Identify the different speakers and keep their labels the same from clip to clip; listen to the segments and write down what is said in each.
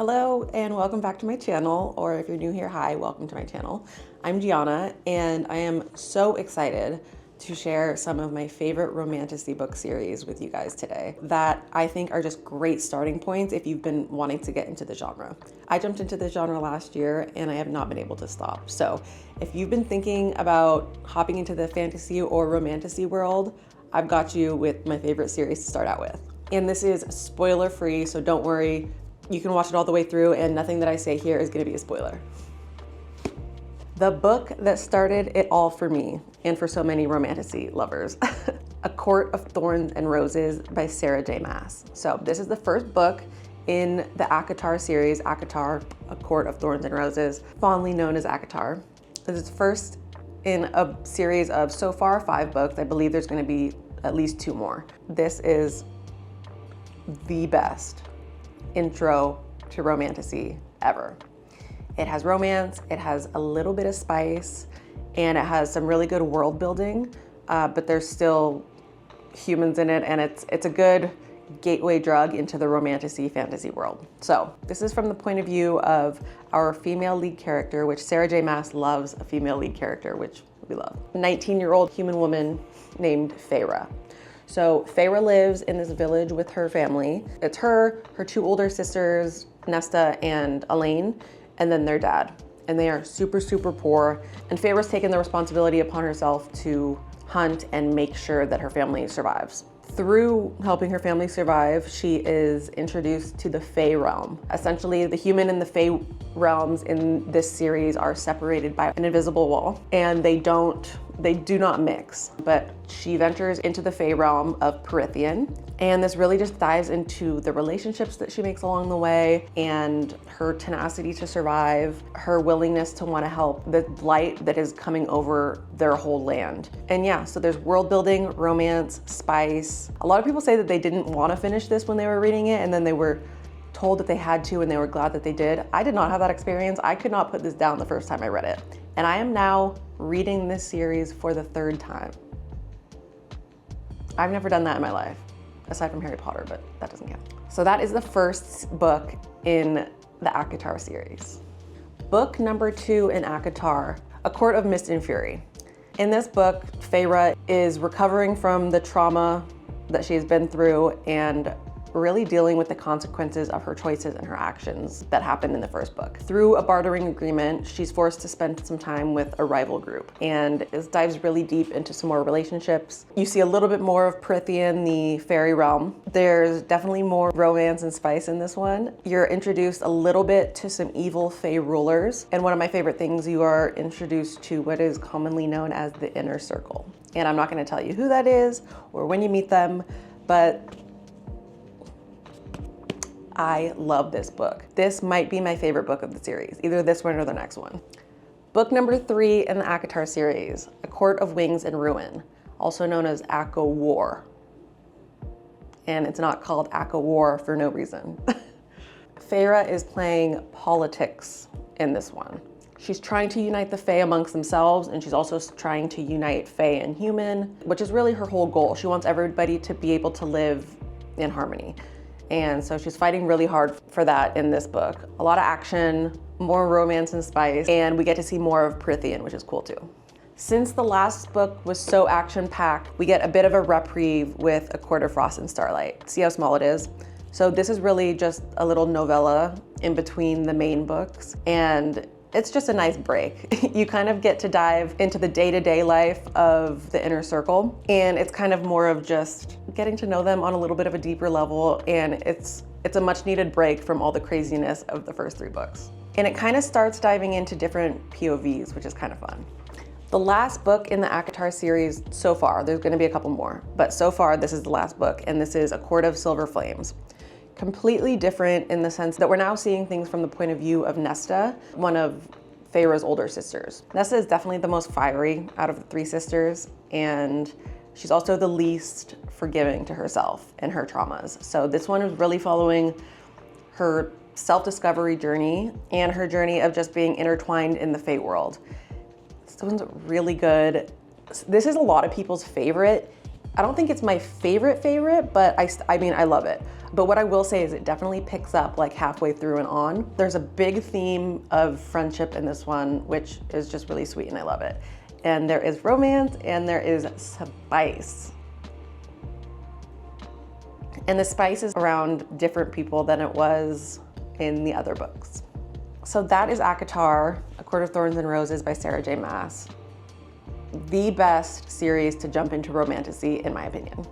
Speaker 1: Hello and welcome back to my channel, or if you're new here, hi, welcome to my channel. I'm Gianna and I am so excited to share some of my favorite romantasy book series with you guys today that I think are just great starting points if you've been wanting to get into the genre. I jumped into the genre last year and I have not been able to stop. So if you've been thinking about hopping into the fantasy or romantasy world, I've got you with my favorite series to start out with. And this is spoiler free, so don't worry. You can watch it all the way through and nothing that I say here is gonna be a spoiler. The book that started it all for me and for so many romantasy lovers, A Court of Thorns and Roses by Sarah J. Maas. So this is the first book in the ACOTAR series, ACOTAR, A Court of Thorns and Roses, fondly known as ACOTAR. This is first in a series of so far 5 books. I believe there's gonna be at least 2 more. This is the best intro to romantasy ever. It has romance, it has a little bit of spice, and it has some really good world building, but there's still humans in it, and it's a good gateway drug into the romantasy fantasy world. So this is from the point of view of our female lead character, which Sarah J. Maas loves a female lead character, which we love. 19-year-old human woman named Feyre. So Feyre lives in this village with her family. It's her 2 older sisters, Nesta and Elaine, and then their dad. And they are super, super poor. And Feyre's taken the responsibility upon herself to hunt and make sure that her family survives. Through helping her family survive, she is introduced to the Fae realm. Essentially, the human and the Fae realms in this series are separated by an invisible wall, and they do not mix. But she ventures into the Fae realm of Empyrean, and this really just dives into the relationships that she makes along the way and her tenacity to survive, her willingness to want to help the blight that is coming over their whole land. And yeah, so there's world building, romance, spice. A lot of people say that they didn't want to finish this when they were reading it, and then they were told that they had to and they were glad that they did. I did not have that experience. I could not put this down the first time I read it. And I am now reading this series for the 3rd time. I've never done that in my life, aside from Harry Potter, but that doesn't count. So that is the first book in the ACOTAR series. Book number 2 in ACOTAR, A Court of Mist and Fury. In this book, Feyre is recovering from the trauma that she's been through and really dealing with the consequences of her choices and her actions that happened in the first book. Through a bartering agreement, she's forced to spend some time with a rival group, and this dives really deep into some more relationships. You see a little bit more of Empyrean, the fairy realm. There's definitely more romance and spice in this one. You're introduced a little bit to some evil Fae rulers, and one of my favorite things, you are introduced to what is commonly known as the inner circle. And I'm not gonna tell you who that is or when you meet them, but I love this book. This might be my favorite book of the series, either this one or the next one. Book number 3 in the ACOTAR series, A Court of Wings and Ruin, also known as ACOWAR. And it's not called ACOWAR for no reason. Feyre is playing politics in this one. She's trying to unite the Fae amongst themselves, and she's also trying to unite Fae and human, which is really her whole goal. She wants everybody to be able to live in harmony. And so she's fighting really hard for that in this book. A lot of action, more romance and spice, and we get to see more of Empyrean, which is cool too. Since the last book was so action-packed, we get a bit of a reprieve with A Court of Frost and Starlight. See how small it is? So this is really just a little novella in between the main books, and it's just a nice break. You kind of get to dive into the day-to-day life of the inner circle, and it's kind of more of just getting to know them on a little bit of a deeper level, and it's a much needed break from all the craziness of the first 3 books. And it kind of starts diving into different POVs, which is kind of fun. The last book in the ACOTAR series so far, there's gonna be a couple more, but so far this is the last book, and this is A Court of Silver Flames. Completely different in the sense that we're now seeing things from the point of view of Nesta, one of Feyre's older sisters. Nesta is definitely the most fiery out of the 3 sisters, and she's also the least forgiving to herself and her traumas. So this one is really following her self-discovery journey and her journey of just being intertwined in the Fae world. This one's really good. This is a lot of people's favorite, I don't think it's my favorite, but I mean, I love it. But what I will say is it definitely picks up like halfway through and on. There's a big theme of friendship in this one, which is just really sweet and I love it. And there is romance and there is spice. And the spice is around different people than it was in the other books. So that is ACOTAR, A Court of Thorns and Roses by Sarah J. Maas. The best series to jump into romantasy, in my opinion.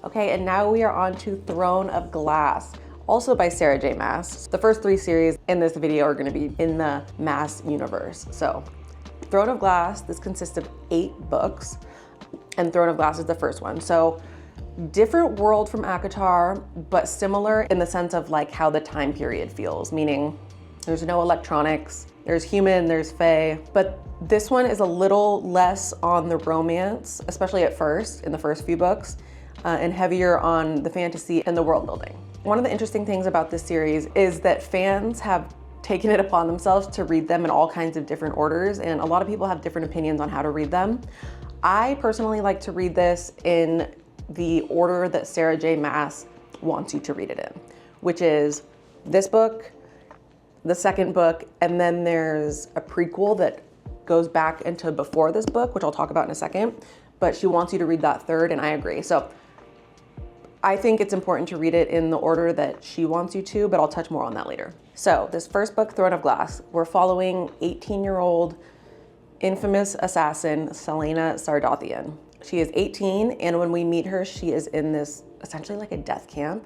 Speaker 1: Okay, and now we are on to Throne of Glass, also by Sarah J. Maas. The first 3 series in this video are gonna be in the Maas universe. So, Throne of Glass, this consists of 8 books, and Throne of Glass is the first one. So, different world from ACOTAR, but similar in the sense of like how the time period feels, meaning there's no electronics, there's human, there's fae, but this one is a little less on the romance, especially at first, in the first few books, and heavier on the fantasy and the world building. One of the interesting things about this series is that fans have taken it upon themselves to read them in all kinds of different orders, and a lot of people have different opinions on how to read them. I personally like to read this in the order that Sarah J. Maas wants you to read it in, which is this book, the second book, and then there's a prequel that goes back into before this book, which I'll talk about in a second, but she wants you to read that third, and I agree. So I think it's important to read it in the order that she wants you to, but I'll touch more on that later. So this first book, Throne of Glass, we're following 18-year-old infamous assassin, Celaena Sardothien. She is 18, and when we meet her, she is in this essentially like a death camp,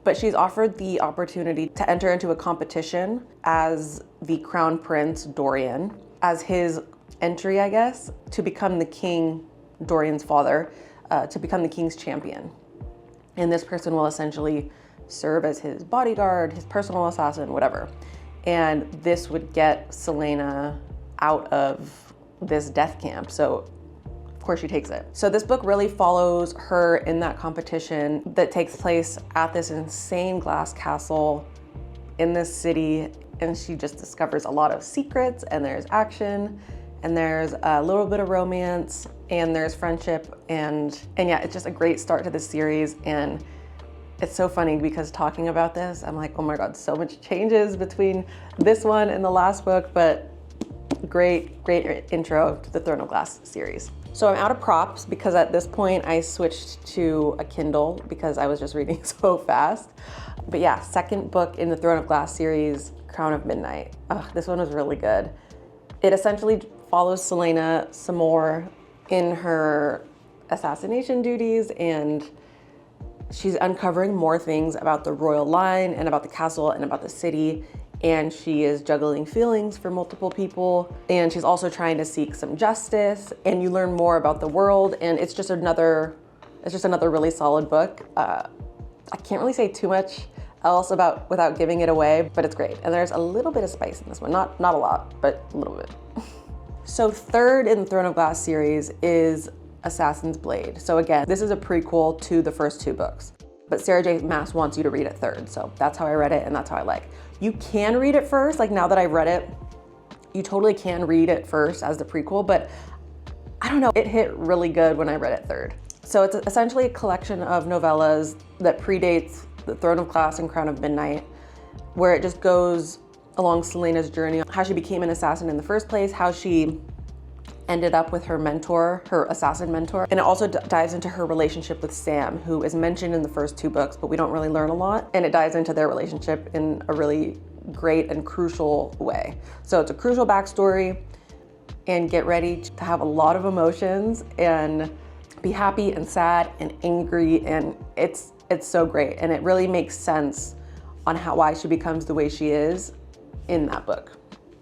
Speaker 1: but she's offered the opportunity to enter into a competition as the Crown Prince, Dorian, as his entry, I guess, to become the king, Dorian's father, to become the king's champion. And this person will essentially serve as his bodyguard, his personal assassin, whatever. And this would get Celaena out of this death camp. So of course she takes it. So this book really follows her in that competition that takes place at this insane glass castle in this city. And she just discovers a lot of secrets, and there's action, and there's a little bit of romance, and there's friendship, and yeah, it's just a great start to the series. And it's so funny because talking about this, I'm like, oh my God, so much changes between this one and the last book, but great intro to the Throne of Glass series. So I'm out of props because at this point I switched to a Kindle because I was just reading so fast. But yeah, second book in the Throne of Glass series, Crown of Midnight. This one was really good. It essentially follows Celaena some more in her assassination duties, and she's uncovering more things about the royal line and about the castle and about the city, and she is juggling feelings for multiple people, and she's also trying to seek some justice, and you learn more about the world, and it's just another really solid book. I can't really say too much else about without giving it away, but it's great. And there's a little bit of spice in this one, not a lot, but a little bit. So third in the Throne of Glass series is Assassin's Blade. So again, this is a prequel to the first 2 books, but Sarah J. Maas wants you to read it third. So that's how I read it, and that's how I like. You can read it first, like now that I've read it, you totally can read it first as the prequel, but I don't know, it hit really good when I read it third. So it's essentially a collection of novellas that predates the Throne of Glass and Crown of Midnight, where it just goes along Celaena's journey, how she became an assassin in the first place, how she ended up with her mentor, her assassin mentor. And it also dives into her relationship with Sam, who is mentioned in the first 2 books, but we don't really learn a lot. And it dives into their relationship in a really great and crucial way. So it's a crucial backstory, and get ready to have a lot of emotions and be happy and sad and angry, and it's so great, and it really makes sense on why she becomes the way she is in that book.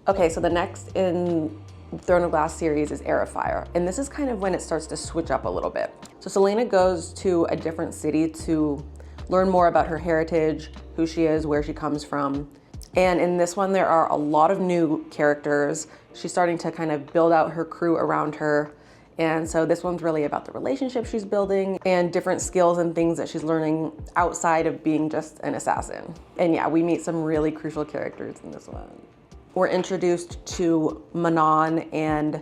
Speaker 1: Okay, so the next in Throne of Glass series is Heir of Fire, and this is kind of when it starts to switch up a little bit. So Celaena goes to a different city to learn more about her heritage, who she is, where she comes from. And in this one, there are a lot of new characters. She's starting to kind of build out her crew around her. And so this one's really about the relationship she's building and different skills and things that she's learning outside of being just an assassin. And yeah, we meet some really crucial characters in this one. We're introduced to Manon and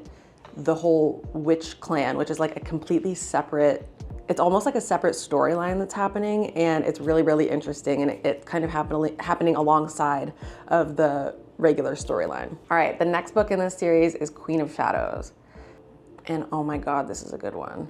Speaker 1: the whole witch clan, which is like a completely separate It's almost like a separate storyline that's happening, and it's really, really interesting, and it kind of happening alongside of the regular storyline. All right, the next book in this series is Queen of Shadows. And oh my God, this is a good one.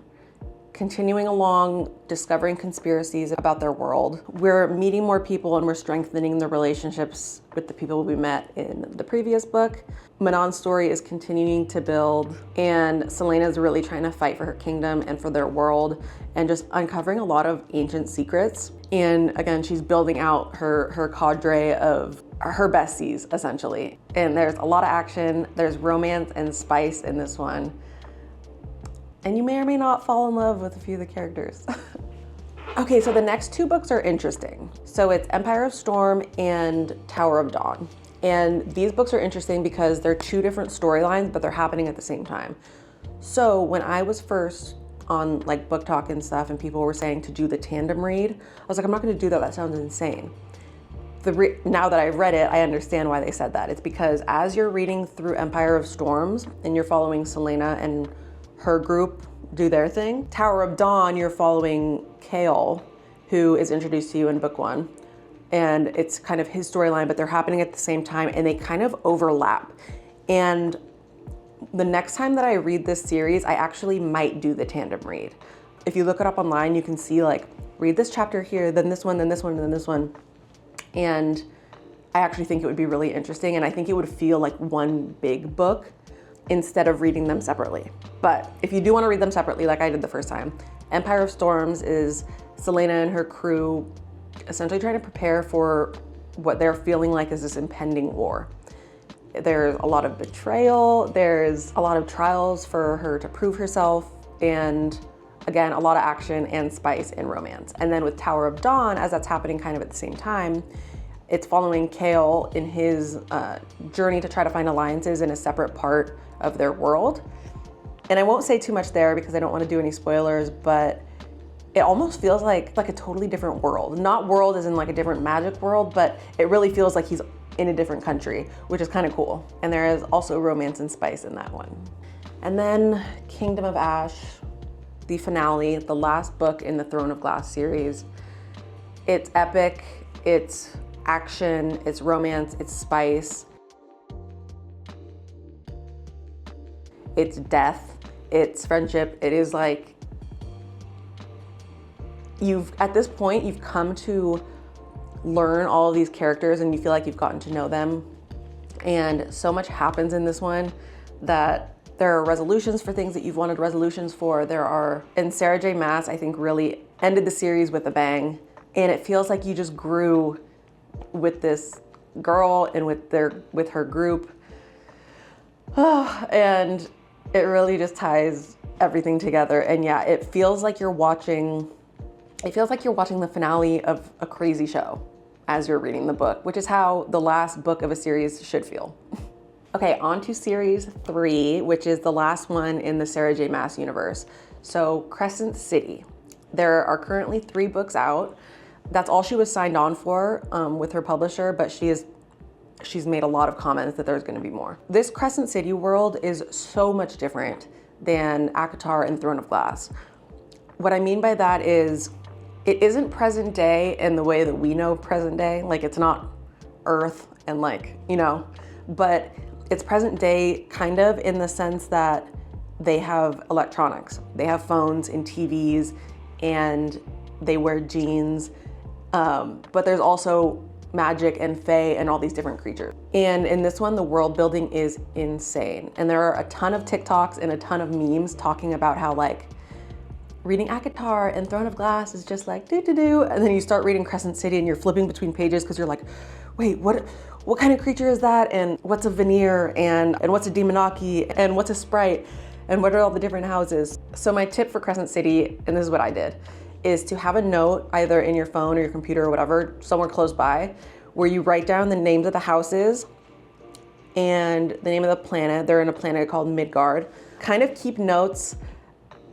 Speaker 1: Continuing along, discovering conspiracies about their world. We're meeting more people and we're strengthening the relationships with the people we met in the previous book. Manon's story is continuing to build, and Selena's really trying to fight for her kingdom and for their world, and just uncovering a lot of ancient secrets. And again, she's building out her cadre of her besties, essentially. And there's a lot of action, there's romance and spice in this one. And you may or may not fall in love with a few of the characters. Okay, so the next two books are interesting. So it's Empire of Storm and Tower of Dawn. And these books are interesting because they're two different storylines, but they're happening at the same time. So when I was first on like Book Talk and stuff, and people were saying to do the tandem read, I was like, I'm not gonna do that, that sounds insane. Now that I've read it, I understand why they said that. It's because as you're reading through Empire of Storms and you're following Selena and her group do their thing, Tower of Dawn, you're following Kale, who is introduced to you in book one. And it's kind of his storyline, but they're happening at the same time and they kind of overlap. And the next time that I read this series, I actually might do the tandem read. If you look it up online, you can see like, read this chapter here, then this one, then this one, then this one. And I actually think it would be really interesting. And I think it would feel like one big book instead of reading them separately. But if you do want to read them separately, like I did the first time, Empire of Storms is Selena and her crew essentially trying to prepare for what they're feeling like is this impending war. There's a lot of betrayal, there's a lot of trials for her to prove herself, and again, a lot of action and spice and romance. And then with Tower of Dawn, as that's happening kind of at the same time, it's following Kale in his journey to try to find alliances in a separate part of their world. And I won't say too much there because I don't want to do any spoilers, but it almost feels like a totally different world. Not world as in like a different magic world, but it really feels like he's in a different country, which is kind of cool. And there is also romance and spice in that one. And then Kingdom of Ash, the finale, the last book in the Throne of Glass series. It's epic, it's action, it's romance, it's spice. It's death, it's friendship. It is like, at this point, you've come to learn all of these characters and you feel like you've gotten to know them. And so much happens in this one that there are resolutions for things that you've wanted resolutions for. And Sarah J. Maas, I think, really ended the series with a bang. And it feels like you just grew with this girl and with her group. And it really just ties everything together. And yeah, it feels like you're watching the finale of a crazy show as you're reading the book, which is how the last book of a series should feel. Okay, on to series 3, which is the last one in the Sarah J. Maas universe. So Crescent City. There are currently 3 books out. That's all she was signed on for with her publisher, but she's made a lot of comments that there's gonna be more. This Crescent City world is so much different than ACOTAR and Throne of Glass. What I mean by that is, it isn't present day in the way that we know present day. Like, it's not Earth and like, you know, but it's present day kind of in the sense that they have electronics. They have phones and TVs and they wear jeans. But there's also magic and fae and all these different creatures. And in this one, the world building is insane. And there are a ton of TikToks and a ton of memes talking about how like reading ACOTAR and Throne of Glass is just like do. And then you start reading Crescent City and you're flipping between pages because you're like, wait, what kind of creature is that? And what's a veneer? And what's a demonaki? And what's a sprite? And what are all the different houses? So my tip for Crescent City, and this is what I did, is to have a note either in your phone or your computer or whatever, somewhere close by, where you write down the names of the houses and the name of the planet. They're in a planet called Midgard. Kind of keep notes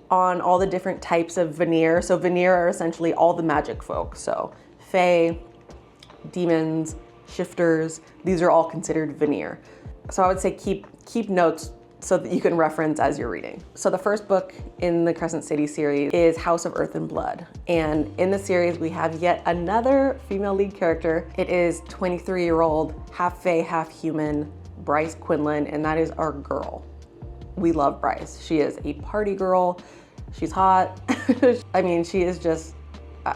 Speaker 1: on all the different types of veneer. So veneer are essentially all the magic folk. So fae, demons, shifters, these are all considered veneer. So I would say keep notes so that you can reference as you're reading. So the first book in the Crescent City series is House of Earth and Blood. And in the series, we have yet another female lead character. It is 23-year-old, half fae, half human, Bryce Quinlan, and that is our girl. We love Bryce. She is a party girl. She's hot. I mean, she is just,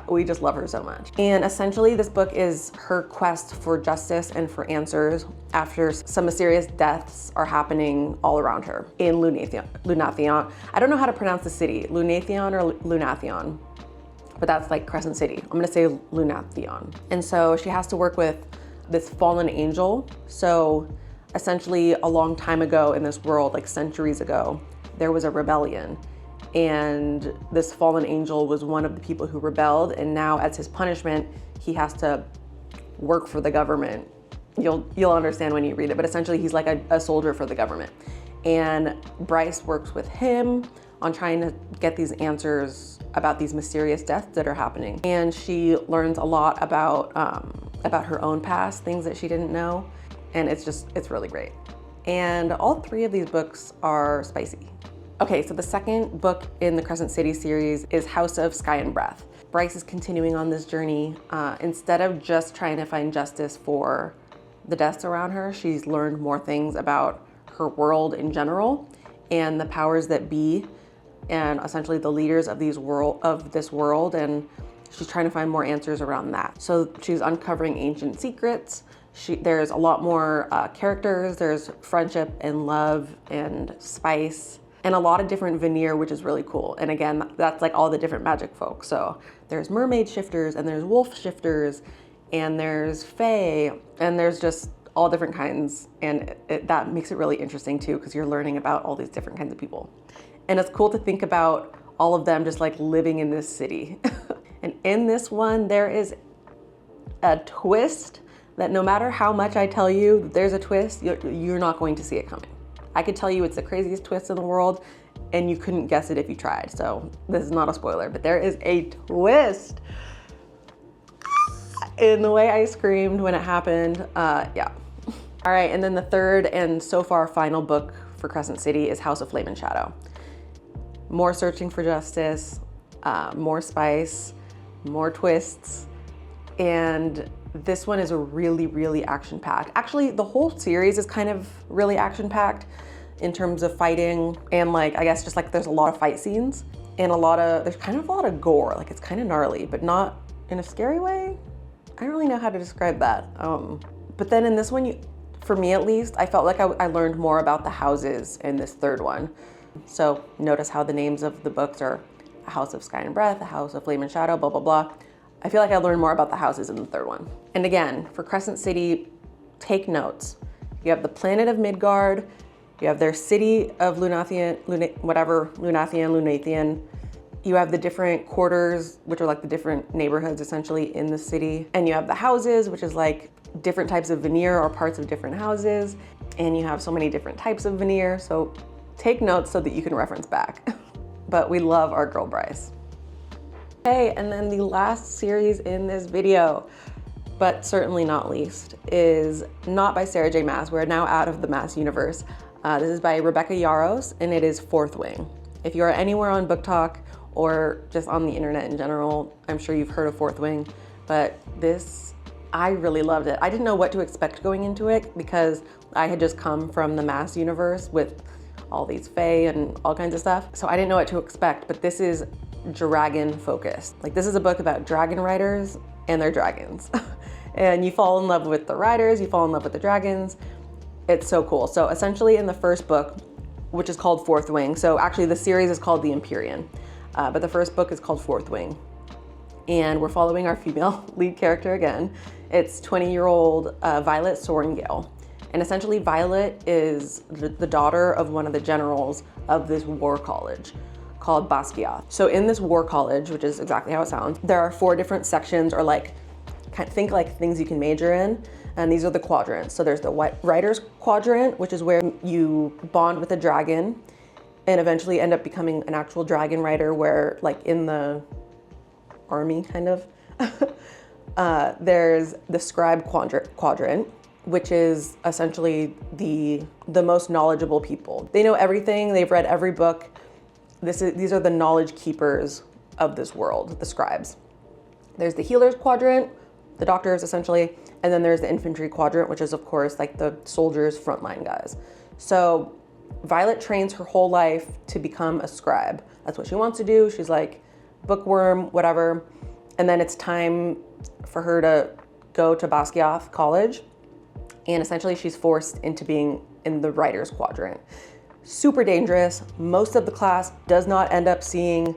Speaker 1: we just love her so much. And essentially this book is her quest for justice and for answers after some mysterious deaths are happening all around her in Lunathion. I don't know how to pronounce the city, Lunathion or Lunathion, but that's like Crescent City. I'm gonna say Lunathion. And so she has to work with this fallen angel. So essentially a long time ago in this world, like centuries ago, there was a rebellion. And this fallen angel was one of the people who rebelled, and now as his punishment, he has to work for the government. You'll understand when you read it, but essentially he's like a soldier for the government. And Bryce works with him on trying to get these answers about these mysterious deaths that are happening. And she learns a lot about her own past, things that she didn't know. And it's really great. And all three of these books are spicy. Okay, so the second book in the Crescent City series is House of Sky and Breath. Bryce is continuing on this journey. Instead of just trying to find justice for the deaths around her, she's learned more things about her world in general and the powers that be, and essentially the leaders of this world, and she's trying to find more answers around that. So she's uncovering ancient secrets. There's a lot more characters. There's friendship and love and spice, and a lot of different veneer, which is really cool. And again, that's like all the different magic folk. So there's mermaid shifters, and there's wolf shifters, and there's fae, and there's just all different kinds. And that makes it really interesting too, because you're learning about all these different kinds of people. And it's cool to think about all of them just like living in this city. And in this one, there is a twist that no matter how much I tell you that there's a twist, you're not going to see it coming. I could tell you it's the craziest twist in the world, and you couldn't guess it if you tried. So this is not a spoiler, but there is a twist. In the way I screamed when it happened, yeah. All right, and then the third and so far final book for Crescent City is House of Flame and Shadow. More searching for justice, more spice, more twists, and this one is a really, really action-packed. Actually, the whole series is kind of really action-packed in terms of fighting, and like, I guess just like there's a lot of fight scenes and there's kind of a lot of gore. Like it's kind of gnarly, but not in a scary way. I don't really know how to describe that. But then in this one, for me at least, I felt like I learned more about the houses in this third one. So notice how the names of the books are A House of Sky and Breath, A House of Flame and Shadow, blah, blah, blah. I feel like I learned more about the houses in the third one. And again, for Crescent City, take notes. You have the planet of Midgard, you have their city of Lunathion. You have the different quarters, which are like the different neighborhoods essentially in the city. And you have the houses, which is like different types of veneer or parts of different houses. And you have so many different types of veneer. So take notes so that you can reference back. But we love our girl Bryce. Okay, and then the last series in this video, but certainly not least, is not by Sarah J. Maas. We're now out of the Maas universe. This is by Rebecca Yarros, and it is Fourth Wing. If you are anywhere on Book Talk or just on the internet in general, I'm sure you've heard of Fourth Wing, but this, I really loved it. I didn't know what to expect going into it because I had just come from the Maas universe with all these fae and all kinds of stuff. So I didn't know what to expect, but this is dragon focused. Like this is a book about dragon riders and their dragons. And you fall in love with the riders, you fall in love with the dragons. It's so cool. So essentially in the first book, which is called Fourth Wing, so actually the series is called the Empyrean, but the first book is called Fourth Wing. And we're following our female lead character again. It's 20-year-old Violet Sorengale. And essentially Violet is the daughter of one of the generals of this war college called Basquiat. So in this war college, which is exactly how it sounds, there are 4 different sections, or like, think like things you can major in. And these are the quadrants. So there's the writer's quadrant, which is where you bond with a dragon and eventually end up becoming an actual dragon rider, where like in the army kind of. There's the scribe quadrant, which is essentially the most knowledgeable people. They know everything, they've read every book. These are the knowledge keepers of this world, the scribes. There's the healers quadrant, the doctors essentially, and then there's the infantry quadrant, which is of course like the soldiers, frontline guys. So Violet trains her whole life to become a scribe. That's what she wants to do. She's like bookworm, whatever. And then it's time for her to go to Basquiat College. And essentially she's forced into being in the writer's quadrant. Super dangerous. Most of the class does not end up seeing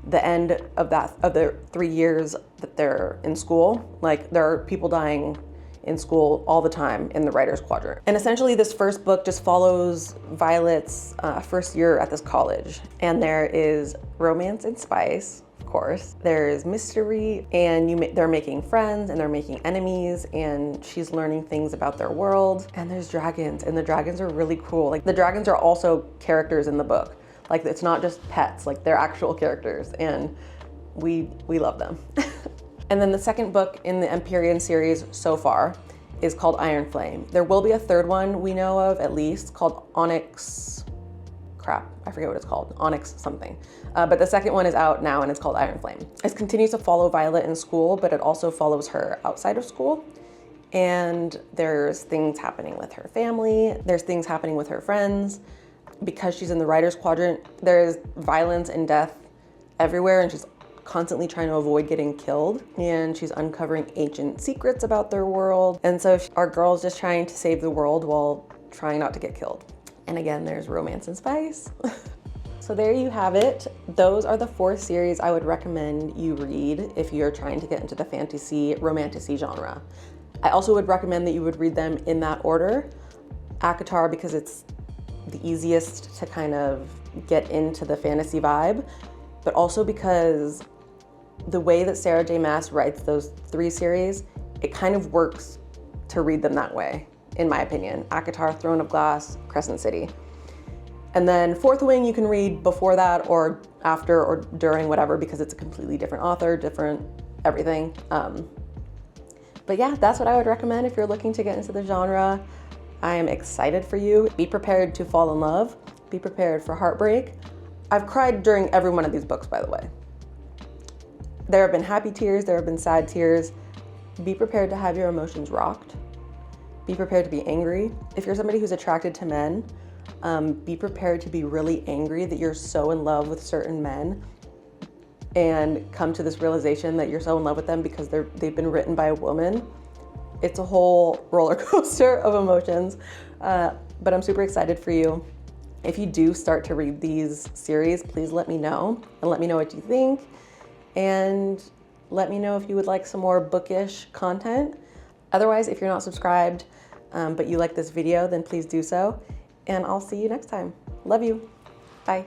Speaker 1: the end of the 3 years that they're in school. Like, there are people dying in school all the time in the writer's quadrant. And essentially this first book just follows Violet's first year at this college. And there is romance and spice, of course. There's mystery, and they're making friends and they're making enemies, and she's learning things about their world. And there's dragons, and the dragons are really cool. Like, the dragons are also characters in the book. Like, it's not just pets, like they're actual characters, and we love them. And then the second book in the Empyrean series so far is called Iron Flame. There will be a third one we know of, at least, called Onyx, crap, I forget what it's called, Onyx something. But the second one is out now and it's called Iron Flame. It continues to follow Violet in school, but it also follows her outside of school. And there's things happening with her family, there's things happening with her friends. Because she's in the writer's quadrant, there's violence and death everywhere, and she's constantly trying to avoid getting killed. And she's uncovering ancient secrets about their world. And so our girl's just trying to save the world while trying not to get killed. And again, there's romance and spice. So there you have it. Those are the 4 series I would recommend you read if you're trying to get into the fantasy romantasy genre. I also would recommend that you would read them in that order. ACOTAR, because it's the easiest to kind of get into the fantasy vibe, but also because the way that Sarah J. Maas writes those 3 series, it kind of works to read them that way, in my opinion. ACOTAR, Throne of Glass, Crescent City. And then Fourth Wing you can read before that or after or during, whatever, because it's a completely different author, different everything. But yeah, that's what I would recommend if you're looking to get into the genre. I am excited for you. Be prepared to fall in love. Be prepared for heartbreak. I've cried during every one of these books, by the way. There have been happy tears, there have been sad tears. Be prepared to have your emotions rocked. Be prepared to be angry. If you're somebody who's attracted to men, be prepared to be really angry that you're so in love with certain men and come to this realization that you're so in love with them because they've been written by a woman. It's a whole roller coaster of emotions, but I'm super excited for you. If you do start to read these series, please let me know, and let me know what you think, and let me know if you would like some more bookish content. Otherwise, if you're not subscribed, but you like this video, then please do so, and I'll see you next time. Love you. Bye.